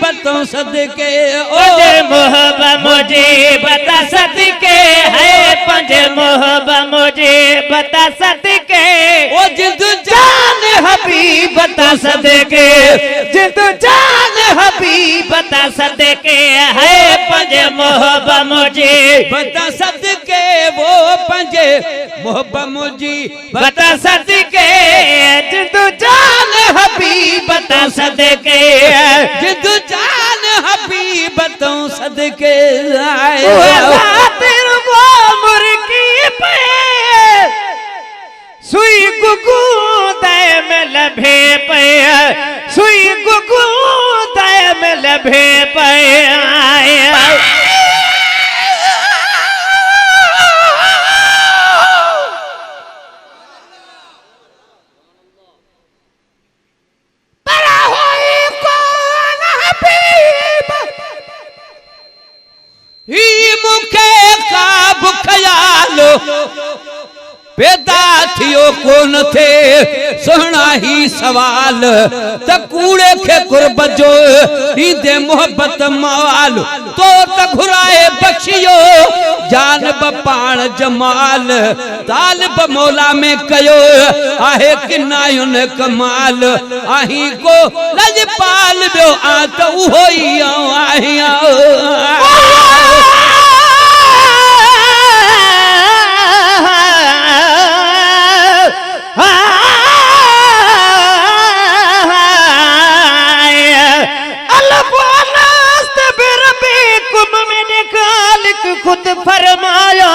मुजीबतों सदके पंज मोहब्बत मुजीबत सदके है पंज मोहब्बत मुजीबत सदके ओ जिद जान हबीबत सदके जिद जान हबीबत सदके है पंज मोहब्बत मुजीबत सदके वो पंज मोहब्बत मुजीबत सदके जिद जान हबीबत सदके जिद जान हबीबतों सदके आए तेरे को मुर्गी पे सुई गुगु दे में लभे पे सुई गुगु दे में लभे पे पैदा थियो कोन थे सोना ही सवाल त कूड़े खे कुर्बत जो दीदे मोहब्बत माल तो त घुराए बख्शियो जान पाण जमाल तालिब मौला में कयो आहे किनायुन कमाल आही को लजपाल बियो आ त उहो ही आहिया खुद फरमाया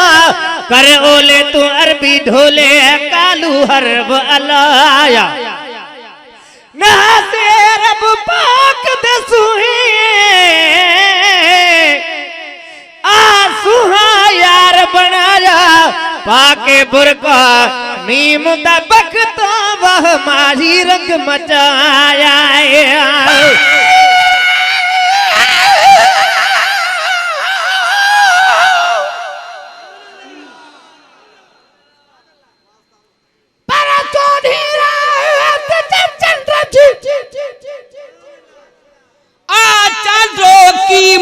कर ओले तू अरबी ढोले कालू हरब अलाया ना से रब पाक दसुहे आसुहा यार बनाया पाके बुरका मीम दबक तो वह माही रंग मचाया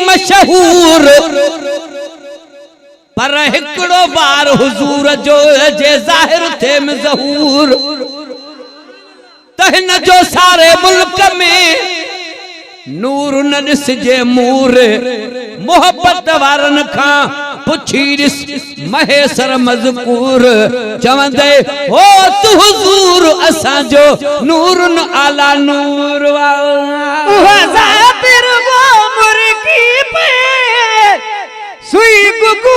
मशहूर पर हिकड़ो बार हुजूर जो जे ज़ाहिर थे में ज़हूर तहन जो सारे मुल्क में नूर न ॾिसजे मूर मोहब्बत वारन खां पुछी ॾिस महेसर मज़कूर चवंदे हो तू हुजूर असां जो नूर न आला नूर सुई गुगु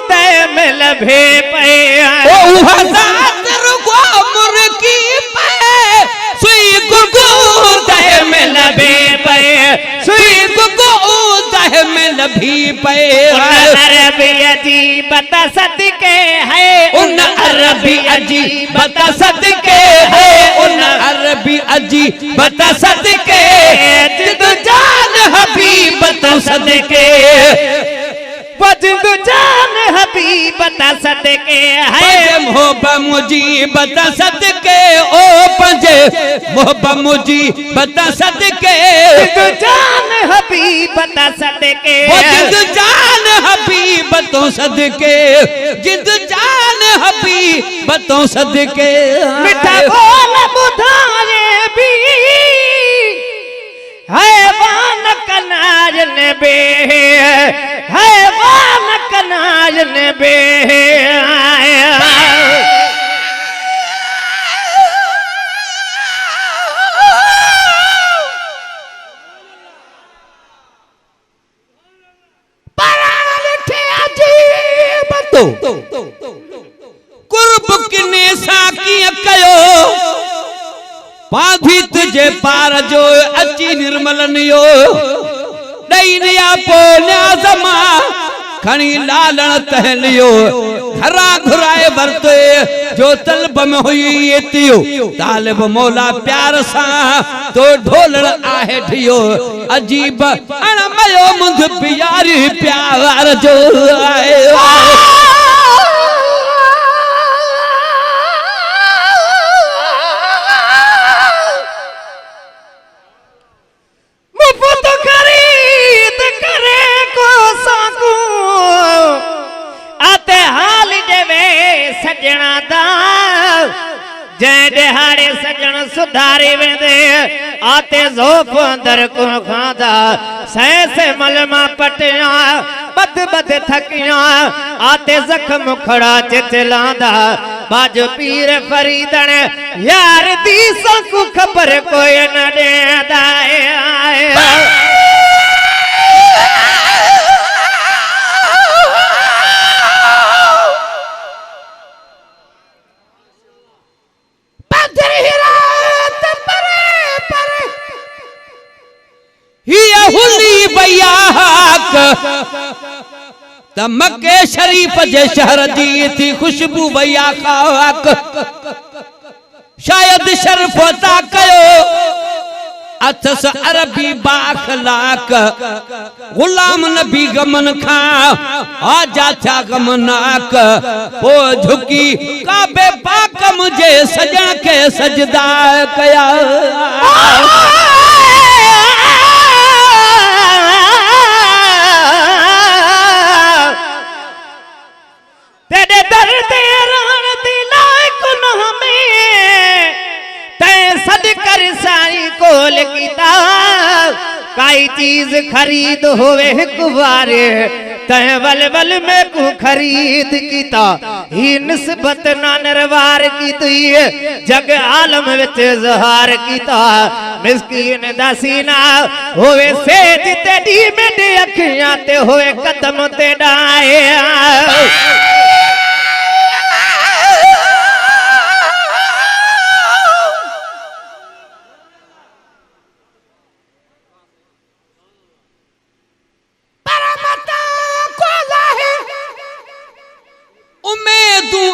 दे में लभे पे ओ हज़ात रुगो मुर्गी पे सुई गुगु दे में लभे पे सुई गुगु दे में लभी पे अरबी अजीबत सदके है उन अरबी अजीबत सदके है उन अरबी अजीबत सदके जिद जान हबीबत सदके वजद जान हबीबत सदके है मोहब्बत मुजीबत सदके ओ पंजे मोहब्बत मुजीबत सदके वजद जान हबीबत सदके वजद जान हबीबतों सदके जिद जान हबीबतों सदके मिठा बोल बुधाए भी हैवान कनाज ने बे हैवान कनाज ने बे कुर्ब किने साकी कयो पाधी तुझे पार जो अची निर्मलन यो दैनिया पोल्या जमा खणी लालण तहलियो घरा घुराए वरते जो तलब में हुई एतियो तालिब मौला प्यार सा तो ढोलण आहे ठियो अजीब अणमयो मुंद प्यारी प्यार जो आए मुफ्त करी सुधारे वेंदे आते ज़ोफ़ अंदर को खांदा सैसे मलमा पटिया बद बद थकिया आते जख्म खड़ा चितलांदा बाजो पीर फरीदन यार दी सबको खबर कोई न देंदा मक्के शरीफ जे शहर जी थी खुशबू भैया खाक शायद शर्फता कयो अथस अरबी बाखलाक गुलाम नबी गमन खा आजा था गमनाक ओ झुकी काबे पाक मुझे सजण के सजदा कया काई चीज खरीद होवे कुवारे तह वल वल में को खरीद कीता ही निस्बत ना नरवार की तुई जग आलम विच ज़हार कीता मिस्कीन दा सीना होवे सेज तेडी मेडी अखियां ते होवे कदम ते डाए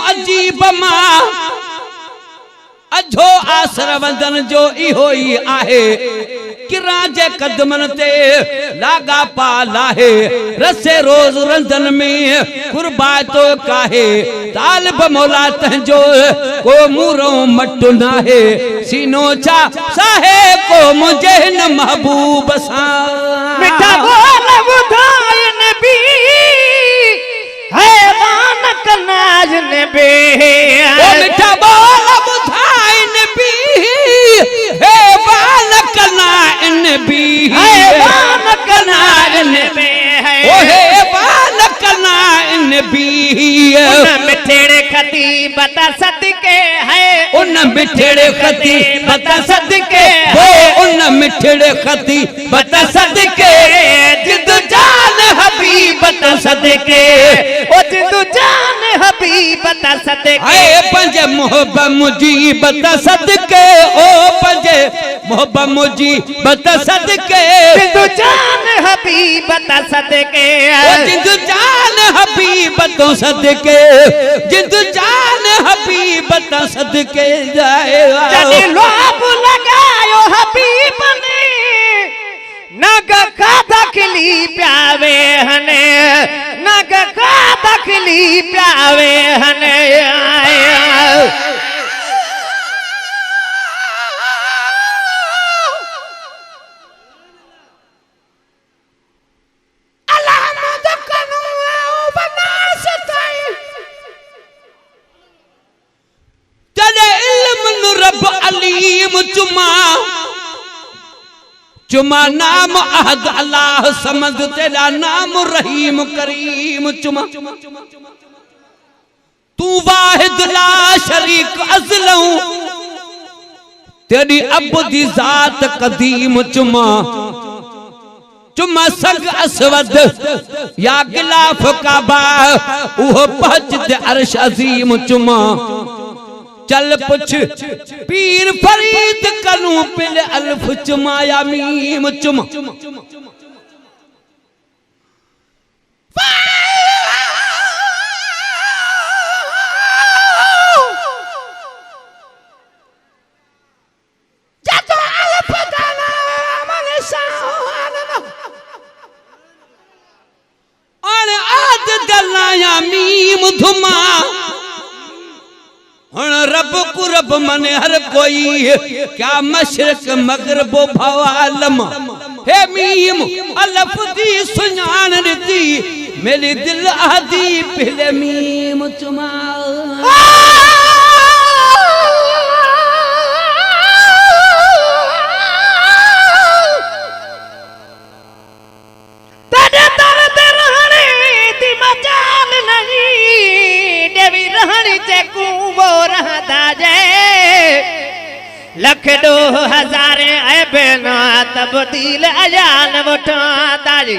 अजीब मां अझो आसर वंदन जो इहो ही आहे किरां जे कदमन ते लागा पा लाहे रसे रोज रंदन में कुर्बातो काहे तालिब मौला तंजो को मूरो मटु नाहे सीनो चा साहे को मुझे न महबूब सा मिठा बोल बुधाय नबी हैवान कनाज नबी ओ मिठा बोल बुधाय नबी हैवान कनाज नबी हैवान कनाज नबी ओ हैवान कनाज नबी उन मिठड़े खती बता सदके है उन मिठड़े खती बता सदके वो उन मिठड़े खती बता सदके जिद जान हबीब बता सदके ओ जिद जान हबीब बता सदके हाय पंज मोहब्बत मुजी बता सदके ओ पंज मोहब्बत मुजी बता सदके जिद जान हबीब बता सदके ओ जिद जान हबीब बता सदके जिद जान हबीब बता सदके जाए जने लोभ लगायो हबीब ने नग का दखली प्यावे हने नग का दखली प्यावे हने चुमा नाम अहद अल्लाह समद तेरा नाम रहीम करीम चुमा तू वाहिद ला शरीक अज़लहू तेरी अब्दी जात कदीम चुमा चुमा सग असवद या गिलाफ काबा उहो पहुंच दे अर्श अजीम चुमा चल पुछ पीर फरीद करूं पिल अल्फ चुमा या मीम चुमा मीम धुमा रब कुरब मने हर कोई क्या मशरक मगरब भवालम हे मीम अलफ दी सुजान दी मेरी दिल आदि पहले मीम चुमा दाजे लख 2000 बेना तब्दील अजान वठा दाजी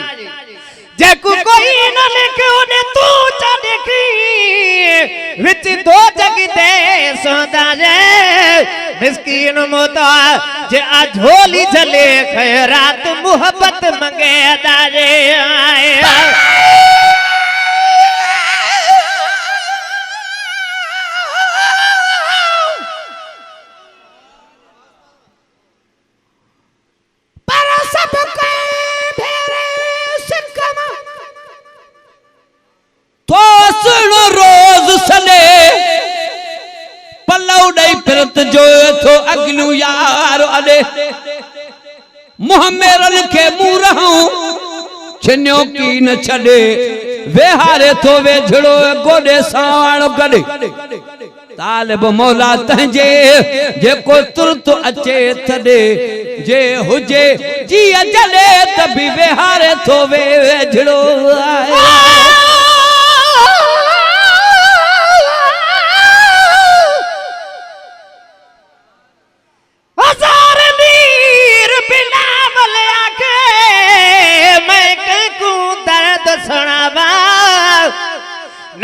जेको कोई न लिखे उन्हें तू चा देखी विच दो जगते सोदा जे मिस्कीन मोता जे आ झोली जले खैरात मोहब्बत मंगे दाजे आए रोज सले पल्लव डई फिरत जो थो अगलू यार अले मुहम्मेरन के मुंह रहूं छिन्यो की न छड़े वेहारे थो वे झड़ो गोडे सावण गडे तालिब मौला तंजे जेको तुरत अचे थडे जे हुजे जी जले त भी वेहारे थो वे झड़ो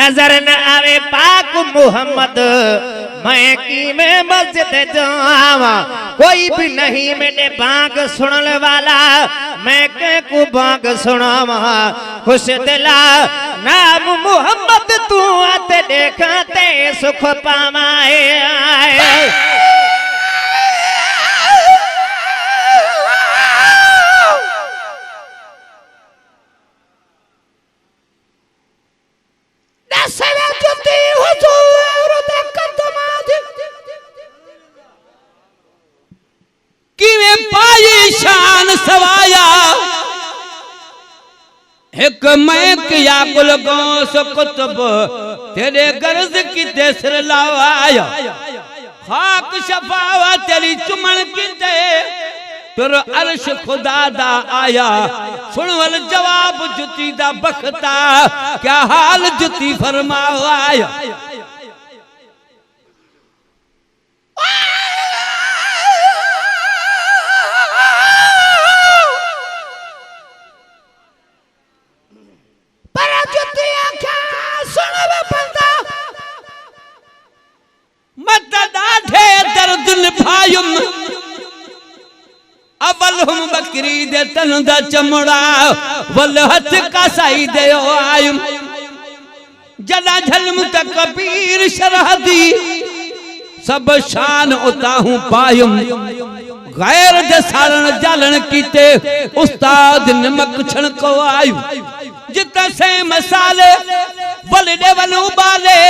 नजर न आवे पाक मोहम्मद मैं की में मस्जिद जावा कोई भी नहीं मेरे बाग सुनने वाला मैं के को बाग सुनावा खुश दिला नाम मोहम्मद तू आते देखते सुख पावाए शान सवाया एक मैं किया कुल गौस कुतुब तेरे गर्ज की तेसर लावाया खाक शफावा तेरी चुमन की ते तुर अर्श खुदा दा आया सुनवल जवाब जुती दा बखता क्या हाल जुती फरमाया अवल हम बकरी दे तन दा चमड़ा वल हथ का साई दे आयुम जदा झलम त कबीर शरहदी सब शान उताहू पायुम गैर दे सारण जालन कीते उस्ताद नमक छणको आयु जिता से मसाले वल दे वल उबाले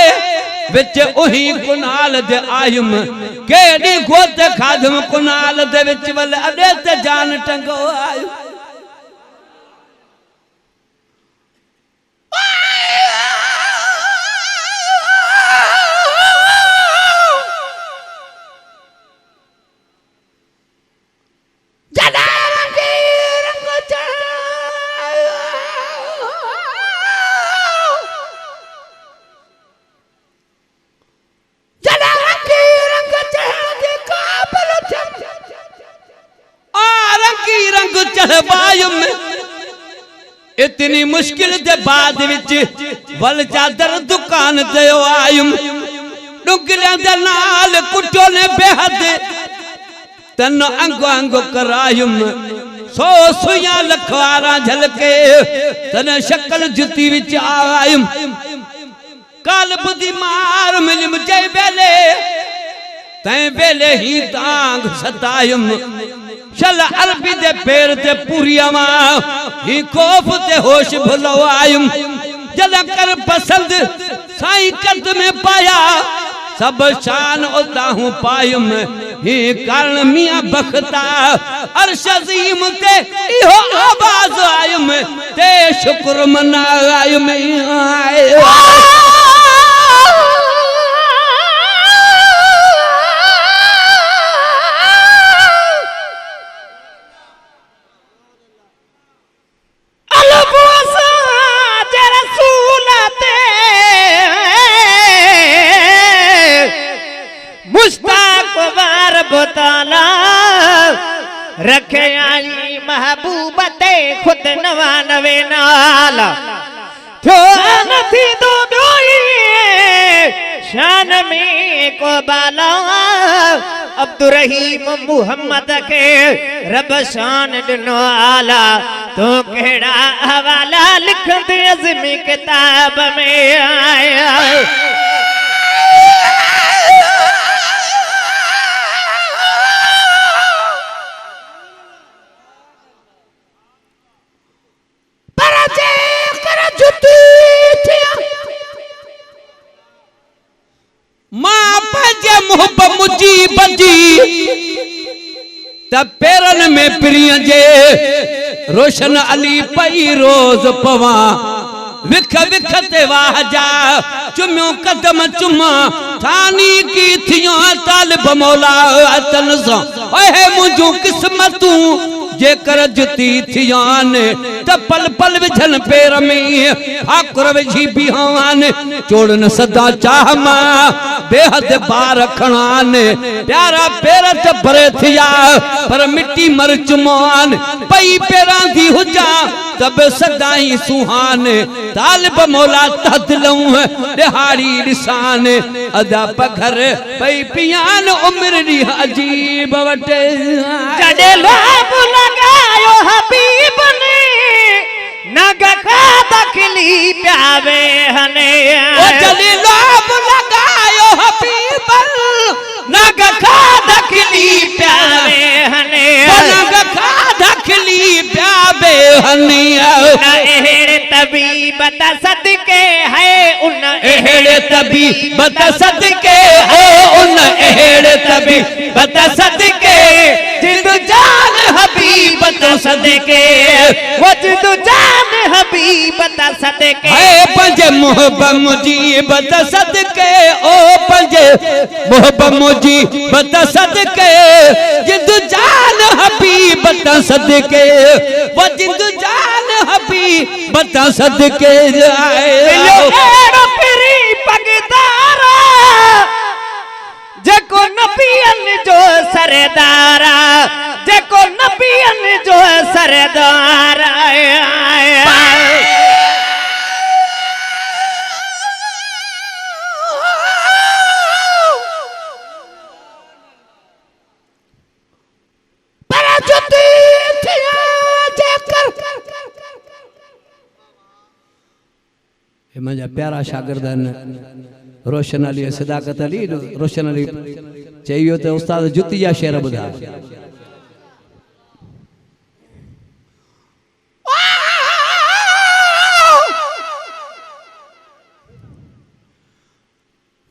विच ओही कुनाल दे आयुम केडी गोत खादम कुनाल दे विच वल अडे ते जान टंगो आयु इतनी मुश्किल दे बाद विच वल चादर दुकान ते आयुम डुगलियां दे नाल कुटियो ने बेहद तन अंगो अंगो करायुम सो सुया लखवारा झलके तन शक्ल जुती विच आयुम काल बुदी मार मिलम जय बेले तै बेले ही तांग सतायुम चल अरबी दे पैर ते पूरियावा ही खौफ ते होश भुलो आयुम जल कर पसंद साई कद में पाया सब शान उताहू पायुम ही कारण मियां बखता अर्श अजीम ते इहो आवाज आयुम ते शुक्र मना आयुम रखे आई महबूब ते खुद 99 नाल थो नथी दो डोई शान में को बाला अब्दुर्रहीम मुहम्मद के रब शान दिनो आला तो केड़ा हवाला लिखंद अज़मी किताब में आया मां पंहिंजे मुहब मुजी बजी त पेरन में प्रिय जे रोशन अली पई रोज पवा विख विख ते वाह जा चुम्यो कदम चुमा थानी की थियो तालिब मौला अतन सा ओए मुजो किस्मतूं जेकर जुती थियान त पल पल विझन पेर में ठाकुर विझी बिहान चोड़न सदा चाह मां बेहद बार खणान प्यारा पेर त भरे थिया पर मिट्टी मर चुमान पई पेरां दी हुजा तब सदाई सुहान तालिब मौला तहदलऊं दिहाड़ी दिसान अदा पघर पई पियान उम्र दी अजीब वटे जडे लोभ लगायो हबीब ने नग का दखली प्यावे हने ओ जडे लोभ लगायो हबीब नग का दखली प्यावे हने नग का दखली प्यावे हने एड़े तबी बता सदके है उन एड़े तबी बता सदके हो उन एड़े तबी बता सदके जिंद जान हबीब तो सदके वो जिंद जान हबीब ता सदके है पंजे मोहब्बत मुजी बता सदके ओ पंजे मोहब्बत मुजी बता सदके जिंद जान हबीब ता सदके वो जिंद जान हबीब बता सदके जाए एड़ो फिरी पगदारा जेको नबियन जो सरदारा जेको नबियन जो सरदारा मुझा प्यारा शागिर्दन रोशन अली सदाकत अली रोशन अली चाहिए तो उस्ताद जुती जा शेर बुधा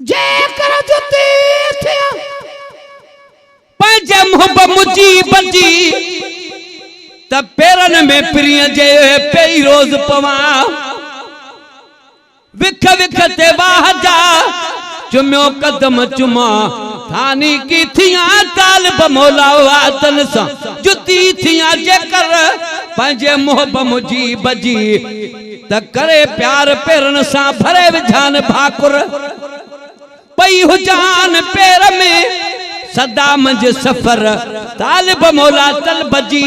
जेकर जुती थिया पंजे मोहब्बत मुजी बजी त पेरन में प्रिय जे पेई रोज पवा विख विख ते वाह जा चुम्यो कदम चुमा थानी की थिया तालिब मौला वातन सा जुती थिया जेकर पंहिंजे मोहब्बत मुजी बजी त करे प्यार पेरन सा भरे विझान भाकुर पई हुजान पेर में सदा मंज सफर तालिब मौला तल बजी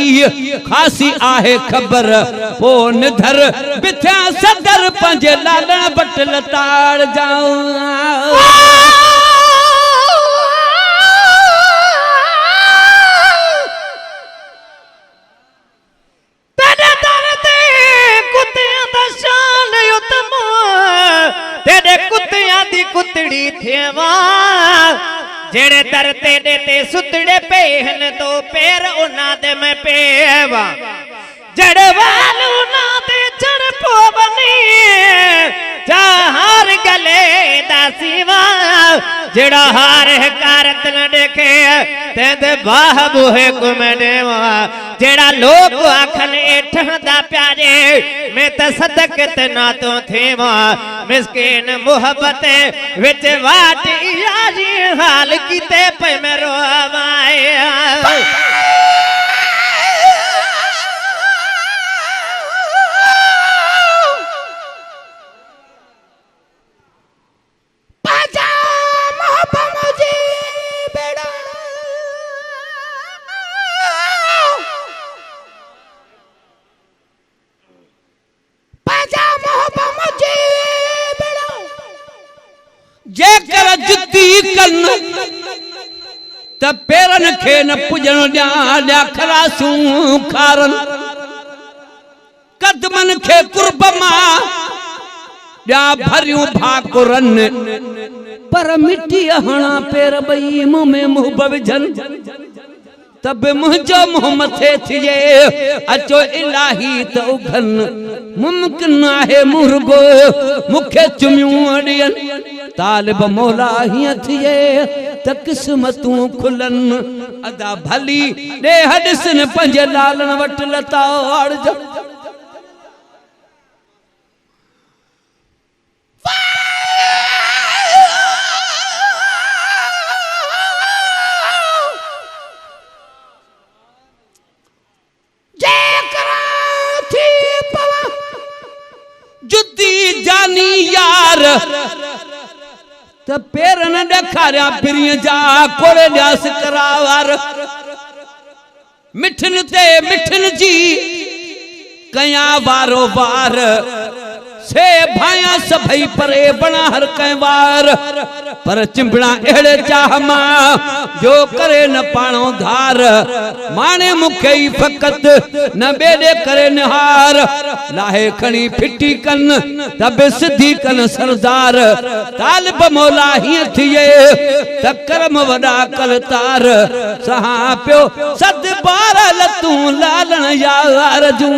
खासी आहे खबर पो निधर बिथ्या सदर पंजे लालण बटल ताड़ जाऊं तेरे दर ते कुत्तियां दा शान उतम तेरे कुत्तियां दी कुतड़ी थेवा जेड़े दर तेरे ते सुतड़े पेहन तो पैर उना दे मैं पेवा जड़ वाल उना दे चढ़ पो बनी चार गले दासीवा जेड़ा हार है कारत न देखे तेंदे बाह बुहे कुमडेवा जेड़ा लोग आखन एठदा प्यारे मैं त सदकत ना तो थेवा मिस्किन मोहब्बत विच वाट यारी हाल कीते पे मैं रोवाए कन त पेरन खे न पुजण ॾिया खरासूं खारन कदमन खे कुर्ब मां ॾिया भरियूं भाकुरन पर मिटी हणा पेर ॿई मुंह में मुंह विझन तब मुंहिंजो मुंह मथे थिए अचो इलाही त उघन मुमकिन आहे मुर्गो मूंखे चुमियूं ॾियन तालिब मौला हीअं थिए त क़िस्मतूं खुलन अदा भली ॾे हॾिसन पंहिंजे लालण वटि लता आणज जुद्दी जानी यार त पेर न ॾेखारिया पिरीअ जा कोड़े ॾियास करावार मिठन ते मिठन जी कया वारो वार से भाया सभई परे बणा हर कंहिं वार पर चिंबड़ा अहिड़े चाह मां जो करे न पाणो धार माने मूंखे ई फ़क़त न ॿेॾे करे निहार लाहे खणी फिटी कन तब सिधी कन सरदार तालिब मौला हीअं थिए त करम वॾा कल तार सहा पियो सद बार लतूं लालण यार जूं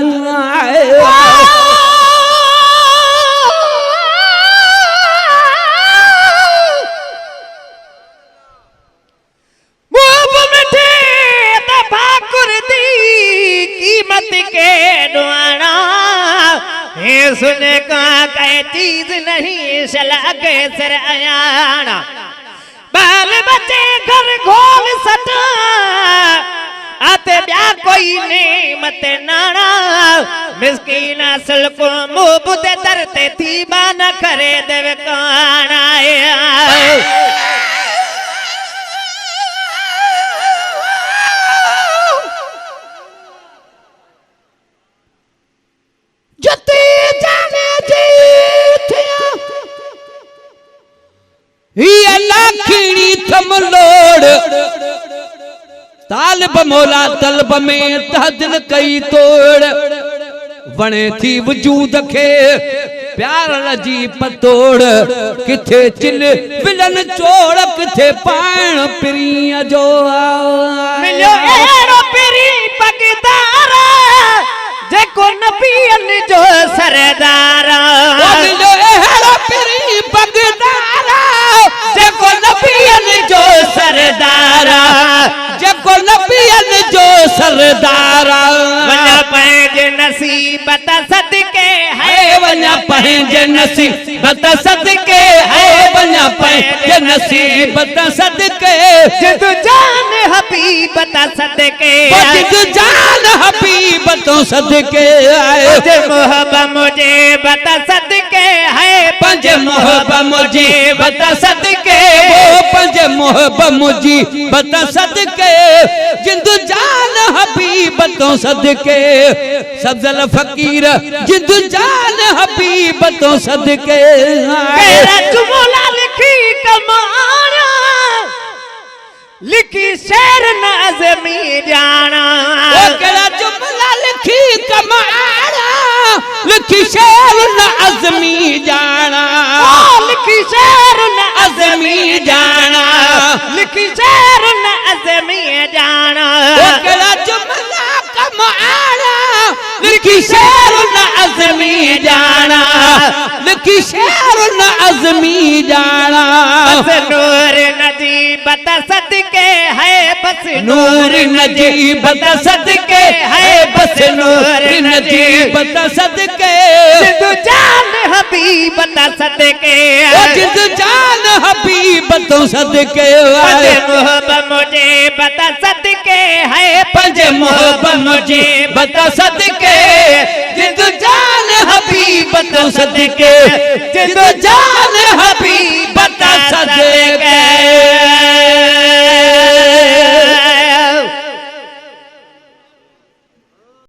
सुने का कई चीज नहीं सला के सर आयाना बाल बच्चे घर घोल सटा आते ब्या कोई नेमत नाना मिस्कीन असल को मुंह बुदे तरते थी बाना करे देव काना लाखीणी थम लोड़ तालिब मौला तलब में तहदिल कई तोड़ वणे थी वजूद खे प्यार लजी पतोड़ किथे चिल विलन चोड़ किथे पाण पिरीअ जो मिलो एरो पिरी पगदार जेको नबियन जो सरदार मिलो एरो पिरी पगदार जेको नबियन जो सरदार जेको नबियन जो सरदार वञा पंहिंजे नसीबत सदके है वञा पंहिंजे नसीबत सदके है वञा पंहिंजे नसीबत सदके जिद जान हबीबत सदके जिद जान हबीबत सदके पंज मोहब्बत मुझे बता सदके है पंज मोहब्बत मुझे बता सदके वो पंज मोहब्बत मुझे बता सदके जिंद जान हबीबतों सदके सब्जल फकीर जिंद जान हबीबतों सदके तेरा जुमला लिखी कमाना लिखी शेर नाज़मी जाना तेरा जुमला लिखी कमाना लिखी शेर नाज़मी जाना लिखी शेर नाज़मी जाना लिखी शेर नाज़मी जाना तेरा जुमला कमाना लिखी शेर नाज़मी जाना लिखी शेर नाज़मी जाना बस नूर नजीबत सदके है बस नूर नजीबत सदके है बस नूर नजीबत सदके जिद जान हबीबत सदके जिद जान हबीबत सदके पंज मोहब्बत मुझे बता सदके है पंज मोहब्बत मुझे बता सदके जिद जान हबीबत सदके जिद जान हबीबत